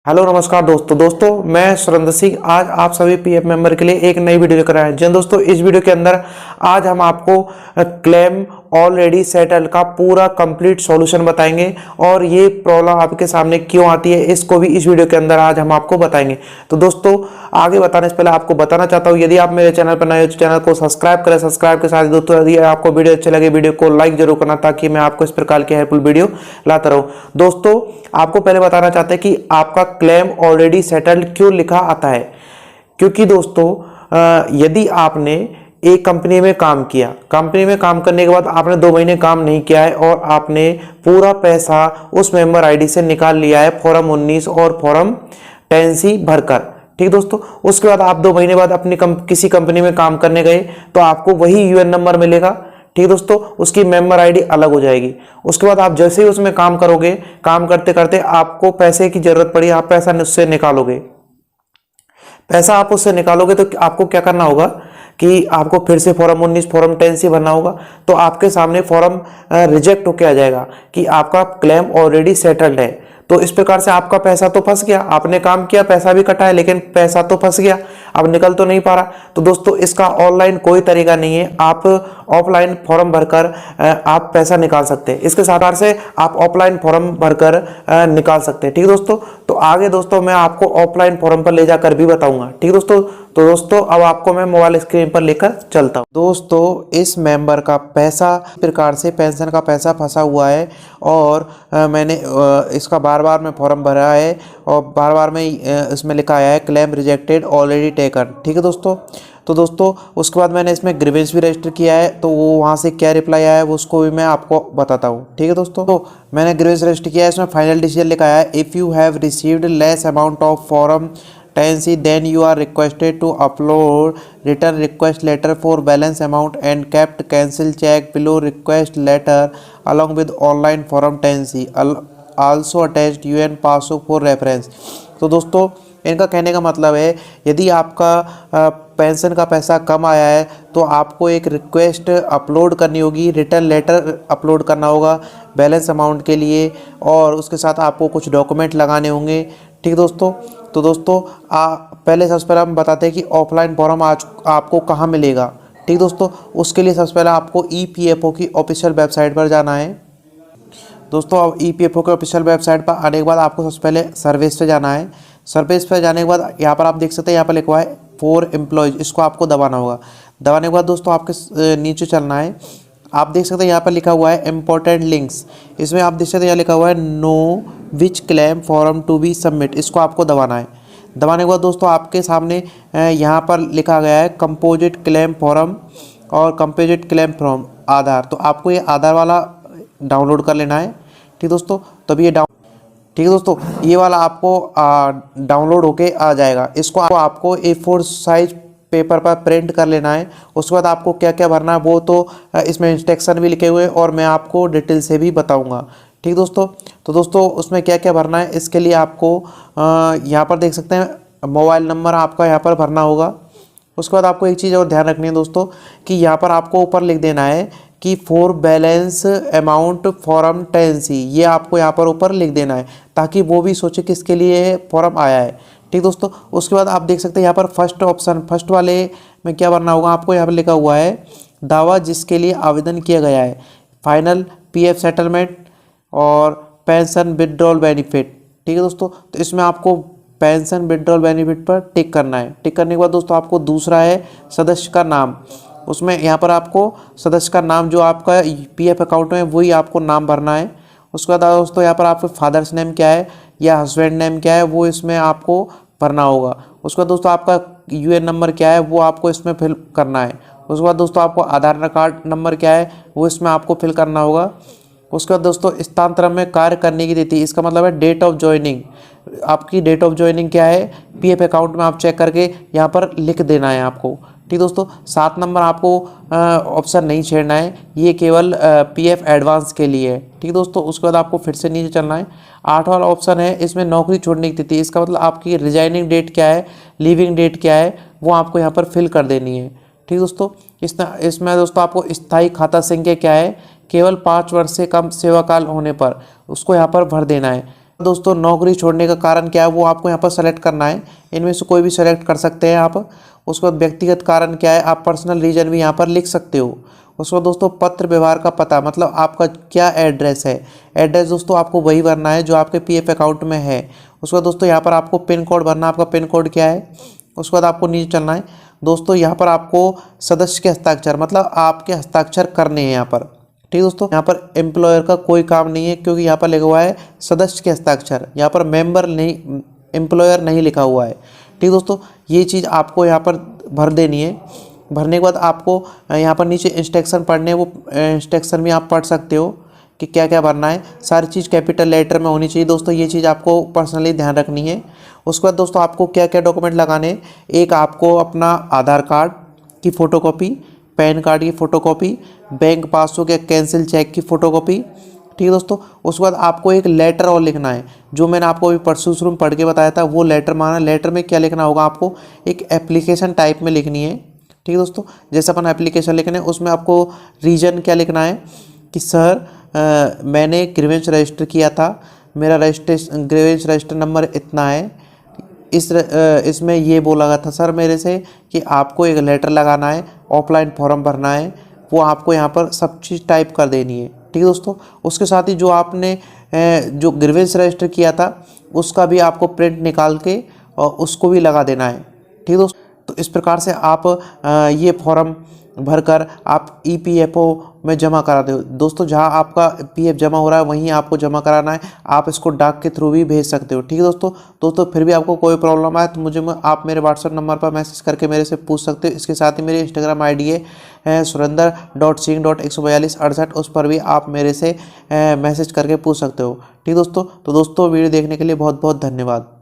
Hello नमस्कार दोस्तों मैं सुरेंद्र सिंह आज आप सभी पीएफ मेंबर के लिए एक नई वीडियो लेकर आए हैं। जी दोस्तों, इस वीडियो के अंदर आज हम आपको क्लेम ऑलरेडी सेटल का पूरा कंप्लीट सॉल्यूशन बताएंगे और ये प्रॉब्लम आपके सामने क्यों आती है इसको भी इस वीडियो के अंदर आज हम आपको बताएंगे। तो दोस्तों, आगे बताने से पहले आपको बताना चाहता हूँ, यदि आप मेरे चैनल पर नए हो तो चैनल को सब्सक्राइब करें। सब्सक्राइब के साथ दोस्तों, यदि आपको वीडियो अच्छे लगे वीडियो को लाइक जरूर करना, ताकि मैं आपको इस प्रकार की हेल्पफुल वीडियो लाता रहूँ। दोस्तों, आपको पहले बताना चाहते हैं कि आपका क्लेम ऑलरेडी सेटल्ड क्यों लिखा आता है। क्योंकि दोस्तों, यदि आपने एक कंपनी में काम किया, कंपनी में काम करने के बाद आपने 2 महीने काम नहीं किया है और आपने पूरा पैसा उस मेंबर आईडी से निकाल लिया है फॉर्म 19 और फॉर्म 10C भरकर, ठीक दोस्तों। उसके बाद आप 2 महीने बाद अपनी किसी कंपनी में काम करने गए तो आपको वही यूएन नंबर मिलेगा, ठीक दोस्तों। उसकी मेंबर आईडी अलग हो जाएगी। उसके बाद आप जैसे ही उसमें काम करोगे, काम करते करते आपको पैसे की जरूरत पड़ी, आप पैसा उससे निकालोगे। पैसा आप उससे निकालोगे तो आपको क्या करना होगा कि आपको फिर से फॉर्म 19 फॉर्म 10C भरना होगा। तो आपके सामने फॉर्म रिजेक्ट होकर आ जाएगा कि आपका क्लेम ऑलरेडी सेटल्ड है। तो इस प्रकार से आपका पैसा तो फंस गया, आपने काम किया, पैसा भी कटा है, लेकिन पैसा तो फंस गया, अब निकल तो नहीं पा रहा। तो दोस्तों, इसका ऑनलाइन कोई तरीका नहीं है, आप ऑफलाइन फॉर्म भरकर आप पैसा निकाल सकते हैं। इसके साथ से आप ऑफलाइन फॉर्म भरकर निकाल सकते हैं, ठीक दोस्तों। तो आगे दोस्तों मैं आपको ऑफलाइन फॉर्म पर ले जाकर भी बताऊंगा, ठीक दोस्तों। तो दोस्तों, अब आपको मैं मोबाइल स्क्रीन पर लेकर चलता हूँ। दोस्तों, इस मेंबर का पैसा इस प्रकार से पेंशन का पैसा फंसा हुआ है और मैंने इसका बार बार मैं फॉर्म भरा है और बार बार में इसमें लिखा आया है क्लेम रिजेक्टेड ऑलरेडी टेकन, ठीक है दोस्तों। तो दोस्तों, उसके बाद मैंने इसमें ग्रीवेंस भी रजिस्टर किया है, तो वो वहाँ से क्या रिप्लाई आया है वो उसको भी मैं आपको बताता हूँ, ठीक है दोस्तों। तो मैंने ग्रीवेंस रजिस्टर किया है, इसमें फाइनल डिसीजन लिखा है, if you have received less amount of form 10C then you are requested to upload return request letter for balance amount and kept cancel check below request letter along with online form 10C also attached UN passbook for reference। तो दोस्तों, इनका कहने का मतलब है, यदि आपका pension का पैसा कम आया है तो आपको एक रिक्वेस्ट अपलोड करनी होगी, रिटर्न लेटर अपलोड करना होगा बैलेंस अमाउंट के लिए, और उसके साथ आपको कुछ डॉक्यूमेंट लगाने होंगे, ठीक दोस्तों। तो दोस्तों, पहले सबसे पहले हम बताते हैं कि ऑफलाइन फॉर्म आज आपको कहाँ मिलेगा, ठीक दोस्तों। उसके लिए सबसे पहले आपको ईपीएफओ की ऑफिशियल वेबसाइट पर जाना है। दोस्तों, अब ईपीएफओ के ऑफिशियल वेबसाइट पर आने के बाद आपको सबसे पहले सर्विस पे जाना है। सर्विस पे जाने के बाद यहाँ पर आप देख सकते हैं, यहाँ पर लिखा हुआ है फॉर एम्प्लॉयज़, इसको आपको दबाना होगा। दबाने के बाद दोस्तों आपके नीचे चलना है। आप देख सकते हैं यहाँ पर लिखा हुआ है इम्पोर्टेंट लिंक्स, इसमें आप देख सकते हैं यहाँ लिखा हुआ है no which claim form to be submit, इसको आपको दबाना है। दबाने के बाद दोस्तों आपके सामने यहाँ पर लिखा गया है कंपोजिट क्लेम फॉर्म और कंपोजिट क्लेम फॉर्म आधार। तो आपको ये आधार वाला डाउनलोड कर लेना है, ठीक दोस्तों। तभी ये ठीक है दोस्तों, ये वाला आपको डाउनलोड होके आ जाएगा। इसको आपको A4 साइज पेपर पर प्रिंट कर लेना है। उसके बाद आपको क्या क्या भरना है वो तो इसमें इंस्ट्रक्शन भी लिखे हुए हैं और मैं आपको डिटेल से भी बताऊंगा, ठीक दोस्तों। तो दोस्तों, उसमें क्या क्या भरना है इसके लिए आपको यहाँ पर देख सकते हैं मोबाइल नंबर आपका यहाँ पर भरना होगा। उसके बाद आपको एक चीज़ और ध्यान रखनी है दोस्तों कि यहाँ पर आपको ऊपर लिख देना है कि for balance amount form 10C, ये आपको यहाँ पर ऊपर लिख देना है ताकि वो भी सोचे किसके लिए फॉर्म आया है, ठीक दोस्तों। उसके बाद आप देख सकते हैं यहाँ पर फर्स्ट ऑप्शन, फर्स्ट वाले में क्या भरना होगा आपको, यहाँ पर लिखा हुआ है दावा जिसके लिए आवेदन किया गया है, फाइनल पीएफ सेटलमेंट और पेंशन विड्रॉल बेनिफिट, ठीक है दोस्तों। तो इसमें आपको पेंशन विड्रॉल बेनिफिट पर टिक करना है। टिक करने के बाद दोस्तों आपको दूसरा है सदस्य का नाम, उसमें यहाँ पर आपको सदस्य का नाम जो आपका पीएफ अकाउंट में वही आपको नाम भरना है। उसके बाद दोस्तों यहाँ पर आपके फादर्स नेम क्या है या हस्बैंड नेम क्या है वो इसमें आपको भरना होगा। उसके बाद दोस्तों आपका यूएन नंबर क्या है वो आपको इसमें फिल करना है। उसके बाद दोस्तों आपको आधार कार्ड नंबर क्या है वो इसमें आपको फिल करना होगा। उसके बाद दोस्तों स्थानांतरण में कार्य करने की तिथि, इसका मतलब है डेट ऑफ ज्वाइनिंग, आपकी डेट ऑफ ज्वाइनिंग क्या है पीएफ अकाउंट में आप चेक करके यहाँ पर लिख देना है आपको, ठीक दोस्तों। 7 नंबर आपको ऑप्शन नहीं छेड़ना है, ये केवल पीएफ एडवांस के लिए है, ठीक दोस्तों। उसके बाद आपको फिर से नीचे चलना है। 8 वाला ऑप्शन है, इसमें नौकरी छोड़ने की तिथि, इसका मतलब आपकी रिजाइनिंग डेट क्या है, लीविंग डेट क्या है वो आपको यहाँ पर फिल कर देनी है, ठीक दोस्तों। इसमें दोस्तों आपको स्थायी खाता संख्या क्या है, केवल 5 वर्ष से कम सेवा काल होने पर उसको यहाँ पर भर देना है। दोस्तों नौकरी छोड़ने का कारण क्या है वो आपको यहाँ पर सेलेक्ट करना है। इनमें से कोई भी सेलेक्ट कर सकते हैं आप। उसके बाद व्यक्तिगत कारण क्या है, आप पर्सनल रीजन भी यहाँ पर लिख सकते हो। उसके बाद दोस्तों पत्र व्यवहार का पता, मतलब आपका क्या एड्रेस है। एड्रेस दोस्तों आपको वही भरना है जो आपके पीएफ अकाउंट में है। उसके बाद दोस्तों यहाँ पर आपको पिन कोड भरना, आपका पिन कोड क्या है। उसके बाद आपको नीचे चलना है दोस्तों, यहाँ पर आपको सदस्य के हस्ताक्षर, मतलब आपके हस्ताक्षर करने हैं यहाँ पर। ठीक है दोस्तों, यहाँ पर एम्प्लॉयर का कोई काम नहीं है क्योंकि यहाँ पर लिखा हुआ है सदस्य के हस्ताक्षर, यहाँ पर मेंबर नहीं, एम्प्लॉयर नहीं लिखा हुआ है। ठीक है दोस्तों, ये चीज़ आपको यहाँ पर भर देनी है। भरने के बाद आपको यहाँ पर नीचे इंस्ट्रक्शन पढ़ने हैं, वो इंस्ट्रक्शन भी आप पढ़ सकते हो कि क्या क्या भरना है। सारी चीज़ कैपिटल लेटर में होनी चाहिए दोस्तों, ये चीज़ आपको पर्सनली ध्यान रखनी है। उसके बाद दोस्तों आपको क्या क्या डॉक्यूमेंट लगाने हैं, एक आपको अपना आधार कार्ड की फ़ोटोकॉपी, पैन कार्ड की फ़ोटोकॉपी, बैंक पासबुक या कैंसिल चेक की फ़ोटोकॉपी। ठीक है दोस्तों, उसके बाद आपको एक लेटर और लिखना है, जो मैंने आपको अभी परसों शुरू में पढ़ के बताया था वो लेटर माना। लेटर में क्या लिखना होगा, आपको एक एप्लीकेशन टाइप में लिखनी है। ठीक है दोस्तों, जैसे अपन एप्लीकेशन लिखने हैं उसमें आपको रीजन क्या लिखना है कि सर मैंने ग्रीवेंस रजिस्टर किया था, मेरा रजिस्ट्रेशन ग्रीवेंस रजिस्टर नंबर इतना है, इसमें ये बोला गया था सर मेरे से कि आपको एक लेटर लगाना है, ऑफलाइन फॉर्म भरना है, वो आपको यहाँ पर सब चीज़ टाइप कर देनी है। ठीक है दोस्तों, उसके साथ ही जो आपने जो ग्रीवेंस रजिस्टर किया था उसका भी आपको प्रिंट निकाल के और उसको भी लगा देना है। ठीक है दोस्तों, तो इस प्रकार से आप ये फॉर्म भरकर आप ईपीएफओ में जमा करा दो दोस्तों। जहां आपका पीएफ जमा हो रहा है वहीं आपको जमा कराना है। आप इसको डाक के थ्रू भी भेज सकते हो। ठीक है दोस्तों फिर भी आपको कोई प्रॉब्लम आए तो आप मेरे व्हाट्सएप नंबर पर मैसेज करके मेरे से पूछ सकते हो। इसके साथ ही मेरी इंस्टाग्राम आईडी है सुरेंद्र.सिंह.14268, उस पर भी आप मेरे से मैसेज करके पूछ सकते हो। ठीक दोस्तों, तो दोस्तों वीडियो देखने के लिए बहुत बहुत धन्यवाद।